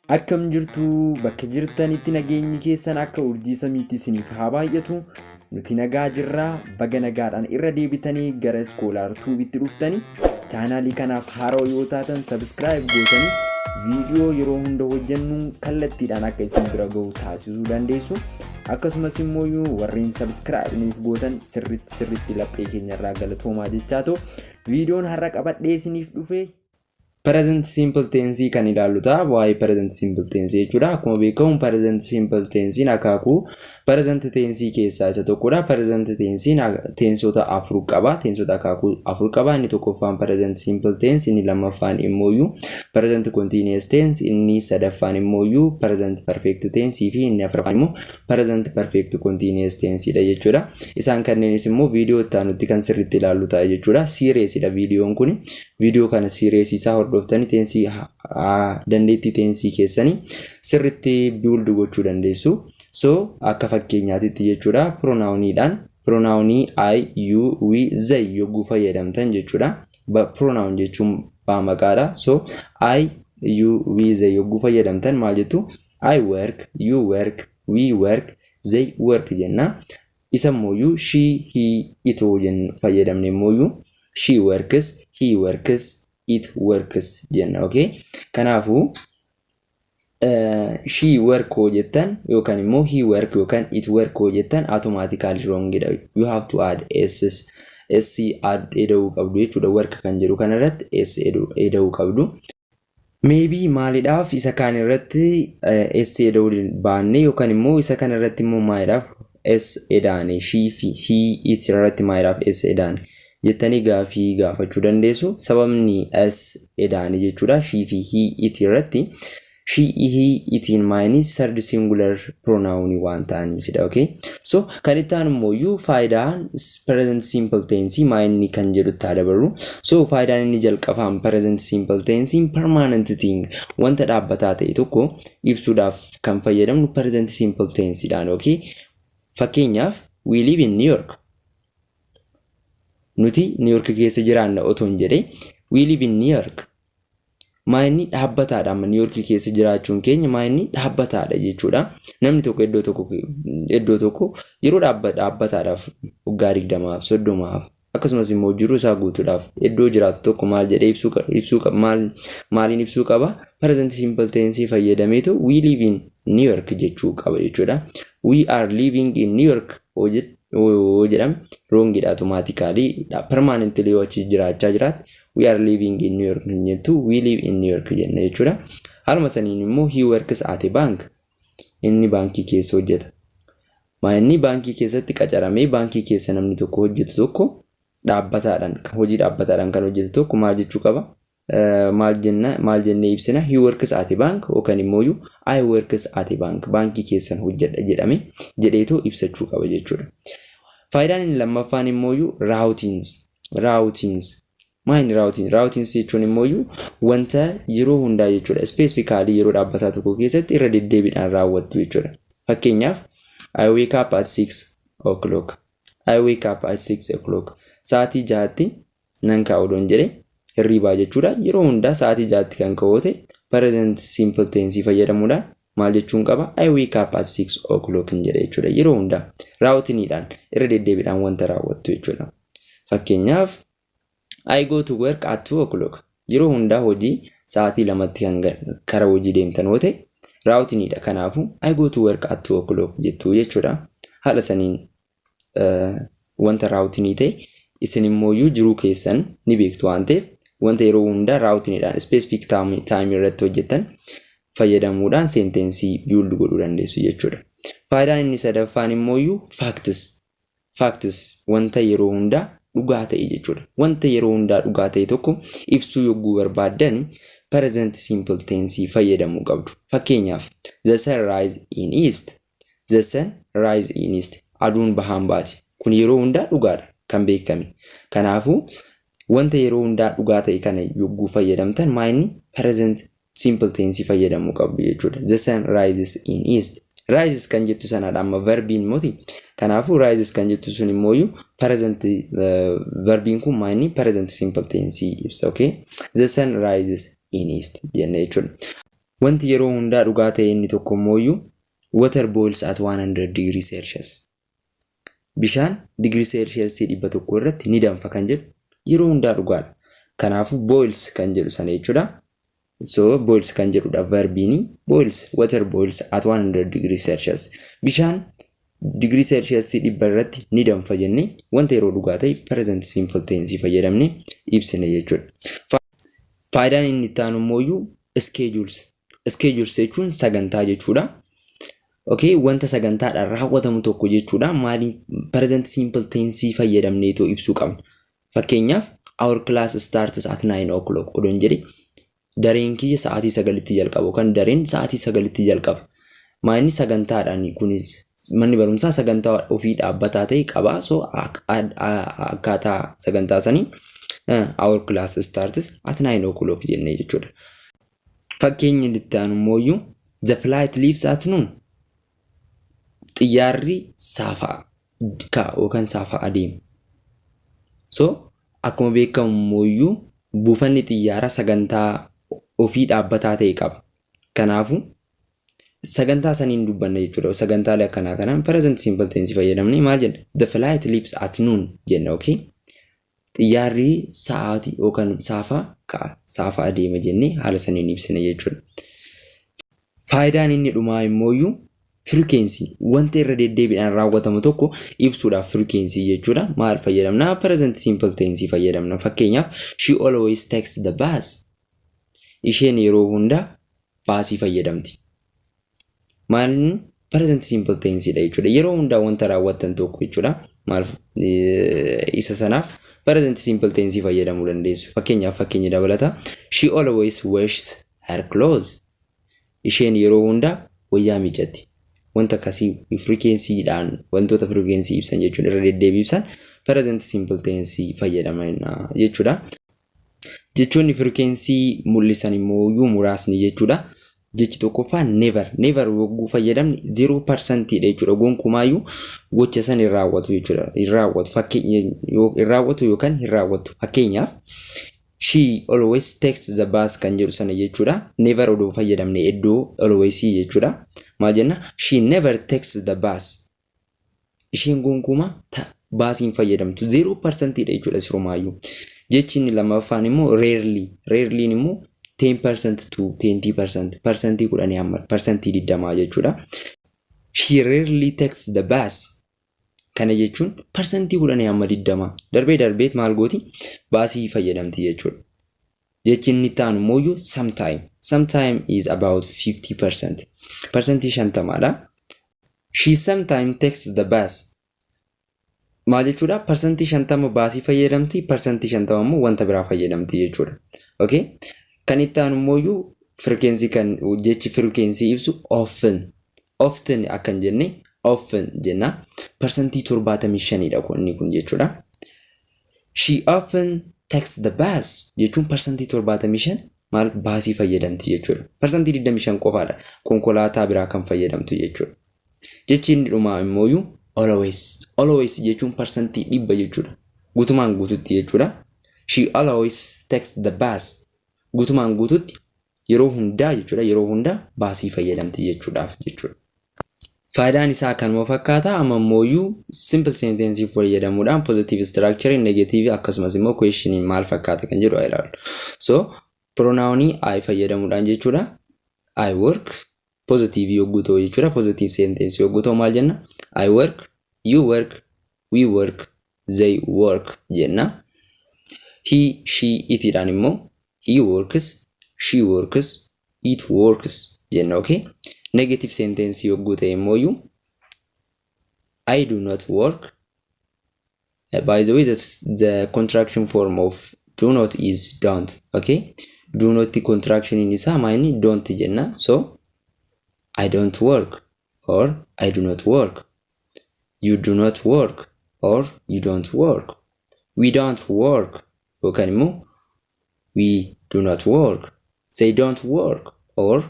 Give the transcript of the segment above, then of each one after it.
Akkam jirtu bakka jirtanitti nageenyi keessan akka urjii samiitti isiniif haa baay'atu. Nuti nagaa jirraa baga nagaadhaan irra deebitanii gara iskoolaar tuubitti dhuftanii chaanaalii kanaaf haaraa yoo taatan subscribe gootanii viidiyoo yeroo hunda hojjennu kallattiidhaan akka isin bira ga'u taasisuu dandeessu. Akkasumas immoo warreen subscribe nuuf gootan sirriitti laphee keenyarraa galatoomaa jechaatoo viidiyoon har'a qabadhee isiniif dhufe present simple tense kan ilaaluta waa'ee present simple tense jechuudha. Akkuma beekamu present simple tense akaakuu present tense keessaa isa tokkodha. Present tense tensota afur qaba. Tensota akaakuu afur qaba. Inni tokkoffaan present simple tense, inni lammaffaan immoo present continuous tense, inni sadaffaan immoo present perfect tense fi inni afuraffaan immoo present perfect continuous tense dha jechuudha. Isaan kanneenis immoo viidiyoo itti aanutti kan sirriitti ilaaluta jechuudha. Serious dha viidiyoon kun. Viidiyoo kana serious isaa hordoftanii tensi dandeettii tensii keessanii sirriitti build gochuu dandeessu. So akka fakkeenyaatitti jechuudha pronounii I, you, we, they yogguu fayyadamtan jechuudha. Pronoun jechuun maqaadha. So I, you, we, they yogguu fayyadamtan maal jettu? I work, you work, we work, they work jenna. Isa immoo she, he, it fayyadamne immoo she works, he works, it works jenna. Okay, kanaafu she work jettan yookaan immoo he work yookaan it work jettan automatically wrong dha. You have to add s add eda'uu qabdu jechuudha. Work kan jedhu kanarratti s eda'uu qabdu. Maybe maalidhaaf isa kaan irratti s eda'uu baanne yookaan immoo isa kan irratti immoo maalidhaaf s edaane she fi he it irratti maalidhaaf s edaane jettanii gaafachuu dandeessu. Sababni s edaane jechuudha she fi he it irratti she, he, it in mine third singular pronoun waan ta'aniifidha. Okay, so kan itti aanu immoo faayidaan present simple tense mine kan jedhutti dabarru. So faayidaan inni jalqabaan present simple tense permanent thing wanta dhaabbataa ta'e tokko ibsuudhaaf kan fayyadamnu present simple tense dhaan. Okay, fakkeenyaaf we live in New York. Nuti New York keessa jiraanna otoo hin jedhe we live in New York. Maayinni dhaabbataadha. New York keessa jiraachuun keenya maayinni dhaabbataadha jechuudha. Namni tokko iddoo tokko yeroo dhaabbataadhaaf waggaa 20 30 akkasumas immoo jiruu isaa guutuudhaaf iddoo jiraatu tokko maal jedhee maaliin ibsuu qaba? Present simple tense fayyadameetu we live in New York jechuu qaba jechuudha. We are living in New York jedham wrongidha automatically. Permanently yoo achi jiraachaa jiraat we are living in New York jettu we live in New York jenna jechuudha. Haaluma saniin immoo he works at a bank. Inni baankii keessa hojjeta. Inni baankii keessatti qacaramee baankii keessa namni tokko hojjetu tokko hojii dhaabbataadhaan kan hojjetu tokko maal jechuu qaba? Maal jennee ibsina? He works at a bank yookaan immoo I works at a bank. Baankii keessan hojjedha jedheetoo ibsachuu qaba jechuudha. Faayidaan inni lammaffaan immoo routines. Maayini routines jechuun immoo wanta yeroo hundaa jechuudha. Specifically yeroo dhaabbataa tokko keessatti irra deddeebiidhaan raawwattu jechuudha. Fakkeenyaaf I wake up at 6 o'clock. I wake up at 6 o'clock. Sa'aatii 6tti nan ka'uudhaan jedhe hirribaa jechuudha. Yeroo hundaa sa'aatii 6tti kan ka'oote present simple tense fayyadamuudhaan maal jechuun qaba? I wake up at 6 o'clock jedhe jechuudha. Yeroo hundaa raawwatiniidhaan irra deddeebiidhaan wanta raawwattu jechuudha. Fakkeenyaaf I go to work at 2 o'clock. Yeroo hundaa hojii sa'aatii 2tti kan kara hojii deemtan yoo ta'e raawwatiniidha. Kanaafu I go to work at 2 o'clock jettu jechuudha. Haala saniin wanta raawwatinii ta'e isin immoo jiruu keessan ni beektu waan ta'eef wanta yeroo hundaa raawwatiniidhaan specific time irratti hojjetan fayyadamuudhaan sentensii build godhuu dandeessu jechuudha. Faayidaan inni sadaffaan immoo facts wanta yeroo hundaa dhugaa ta'e jechuudha. Wanta yeroo hundaa dhugaa ta'e tokko ibsuu yogguu barbaadan present simple tense fayyadamuu qabdu. Fakkeenyaaf the sun rise in east. The sun rise in east. Aduun bahaan baati. Kun yeroo hundaa dhugaadha kan beekame. Kanaafu wanta yeroo hundaa dhugaa ta'e kana yogguu fayyadamtan maayini present simple tense fayyadamuu qabdu jechuudha. The sun rises in east. Rises kan jettu sanadha amma verbiin moti. Kanaafu rises kan jettu sun immoo present verbiin kun maayini present simple tense ibsa. Okay, the sun rises in east jenna jechuudha. Wanti yeroo hundaa dhugaa ta'e inni tokko immoo water boils at 100 degrees Celsius. Bishaan degree Celsius 100 irratti ni danfa kan jedhu yeroo hundaa dhugaadha. Kanaafuu boils kan jedhu sana jechuudha. So boils kan jedhudha verbiini. Boils, water boils at 100 degrees Celsius. Bishaan degree Celsius 100 irratti ni danfa jennee wanta yeroo dhugaa ta'e present simple tense fayyadamne ibsine jechuudha. Faayidaan inni itti aanu immoo schedules. Schedules jechuun sagantaa jechuudha. Okay, wanta sagantaadhaan raawwatamu tokko jechuudha. Maaliif present simple tense fayyadamneetoo ibsuu qabna. Fakkeenyaaf our class starts at 9 o'clock odoon jedhe dareen kiyya sa'aatii 9tti jalqaba kan dareen sa'aatii 9tti jalqaba. Maaliif sagantaadhaan kunis manni barumsaa sagantaa ofii dhaabbataa ta'e qaba. So akkaataa sagantaa sanii our class starts at 9 o'clock jennee jechuudha. Fakkeenyi itti aanu immoo the flight leaves at noon. Xiyyaarri saafaa yookaan saafaa adeema. So akkuma beekamu immoo buufanni xiyyaara sagantaa ofii dhaabbataa ta'e qaba. Kanaafuu sagantaa saniin dubbanna jechuudha. Sagantaalee akkanaa kanaan present simple tense fayyadamne maal jenna? The flight leaves at noon jenna. Okay, xiyyaarri sa'aatii yookaan saafaa adeema jennee haala saniin ibsina jechuudha. Faayidaan inni dhumaa immoo frequency, wanta irra deddeebiidhaan raawwatamu tokko ibsuudhaaf frequency jechuudha. Maal fayyadamna? Present simple tense fayyadamna. Fakkeenyaaf she always takes the bus. Isheen yeroo hunda baasii fayyadamti. Maal present simple tense dha jechuudha. Yeroo hunda wanta raawwatan tokko jechuudha. Maal isa sanaaf present simple tense fayyadamuu dandeessu. Fakkeenyaaf fakkeenya dabalata she always wears her clothes. Isheen yeroo hunda wayyaa miiccatti. Wanta kasii frequency dhaan wantoota frequency ibsan jechuudha. Irra deddeebii ibsan present simple tense fayyadamna jechuudha. Jechoonni frequency mul'isan immoo muraasni jechuudha. Jechi tokkoffaa never wogguu fayyadamni 0% dha jechuudha. Gonkumaayyuu gocha san hin raawwatu jechuudha. Hin raawwatu fakkeenya hin raawwatu yookaan hin raawwatu. Fakkeenyaaf she always takes the bus kan jedhu sana jechuudha. Never odoo fayyadamne iddoo always jechuudha. Maal jenna? She never takes the bus. Isheen gonkuma baasiin fayyadamtu 0% dha jechuudha sirumaayyuu. Jechi inni lammaffaan immoo rarely immoo 10% to 20%, percentii 10 hamma percentii 20 jechuudha. She rarely takes the bus. Kana jechuun percentii 10 hamma 20 darbeet maal gooti? Baasii fayyadamti jechuudha. Jechi inni taanu immoo sometime is about 50%. Percentii 50 dha. She sometimes takes the bus. Maal jechuudha? Percentii 50 baasii fayyadamti, percentii 50 immoo wanta biraa fayyadamti jechuudha. Okay? Kan itti aanu immoo frequency kan jechi frequency ibsu often akkan jenne often jenna. Percentii 75 dha kun jechuudha. She often takes the bus jechuun percentii 75 maal baasii fayyadamti jechuudha. Percentii 25 qofaadha konkolaataa biraa kan fayyadamtu jechuudha. Jechi inni dhumaa immoo always jechuun percentii 100 jechuudha. Guutumaan guututti jechuudha. She always takes the bus. Guutumaan guututti yeroo hundaa jechuudha. Yeroo hundaa baasii fayyadamti jechuudhaaf jechuudha. Faayidaan isaa kanuma fakkaata. Amma immoo simple sentence fayyadamuudhaan positive structure, negative akkasumas immoo question maal fakkaata kan jedhu ilaalu. So pronoun I fayyadamuudhaan jechuudha. I work positive yogguu ta'u jechuudha. Positive sentence yogguu ta'u maal jenna? I work, you work, we work, they work jenna. He, she, it dhaan immoo he works, she works, it works jenna. Okay? Negative sentence yogguu ta'e immoo I do not work. By the way, that's the contraction form of do not is don't. Okay? Do not the contraction in isa maani don't jenna. So I don't work or I do not work. You do not work or you don't work. We don't work. Yookaan immoo we do not work. They don't work or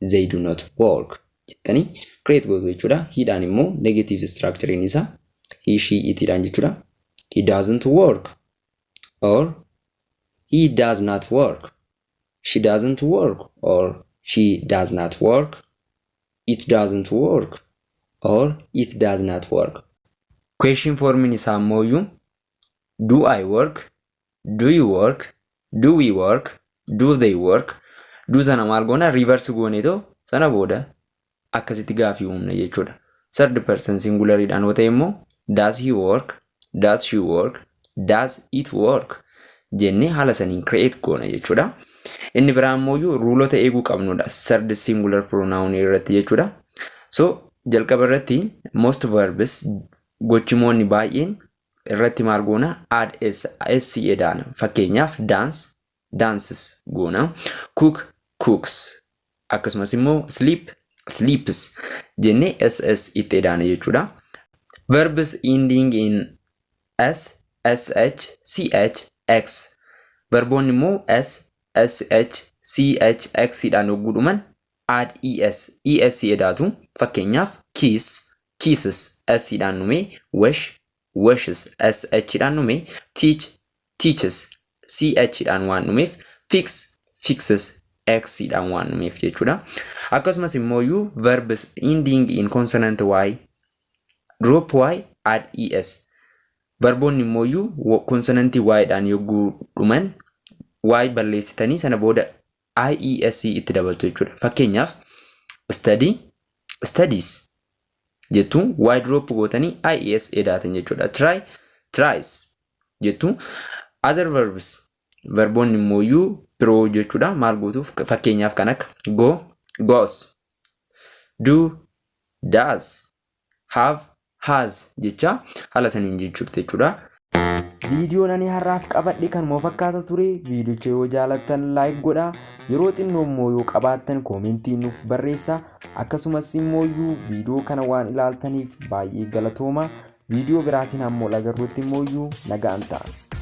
they do not work. Jettanii create gootu jechuudha. He dhaan immoo negative structure in isa he, she, it dhaan jechuudha. He doesn't work or he does not work. She doesn't work or she does not work, it doesn't work, or it does not work. Question form isaa ammoo do I work, do you work, do we work, do they work. Do sana maal goona reverse gooneetoo sana booda akkasitti gaafii uumna jechuudha. Third person singulariidhaan yoo ta'e immoo does he work, does she work, does it work jennee haala saniin create goona jechuudha. Inni biraa immoo ruulota eeguu qabnudha third singular pronoun irratti jechuudha. So jalqaba irratti most verbs gochimoonni baay'een irratti maal goona add s jedhaana. Fakkeenyaaf dance dances goona, cook cooks, akkasumas immoo sleep sleeps jennee ss itti jedhaana jechuudha. Verbs ending in s, sh, ch, x. Verboonni immoo s, sh, ch, x dhaan ogguudhuman add es jedhaatu. Fakkeenyaaf kiss kisses s dhaan nume, wish wishes sh dhaan nume, teach teaches ch dhaan waan numeef, fix fixes x dhaan waan numeef jechuudha. Akkasumas immoo verbs ending in consonant y drop y add es. Verboonni immoo consonant y dhaan yogguu dhuman y balleessitanii sana booda ies itti dabaltu jechuudha. Fakkeenyaaf study studies jettu y drop gootanii ies edaatan jechuudha. Try tries jettu. Other verbs verboonni immoo pro jechuudha. Maal gootuuf fakkeenyaaf kan akka go goes, do does, have has jecha haala saniin jechuudha. Viidiyoon ani har'aaf qabadhe kan moo fakkaata ture. Viidiyocha yoo jaalattan like godhaa. Yeroo xinnoo immoo yoo qabaattan koomentii nuuf barreessaa. Akkasumas immoo viidiyoo kana waan ilaaltaniif baay'ee galatooma. Viidiyoo biraatiin ammoo agarruutti immoo nagaan ta'a.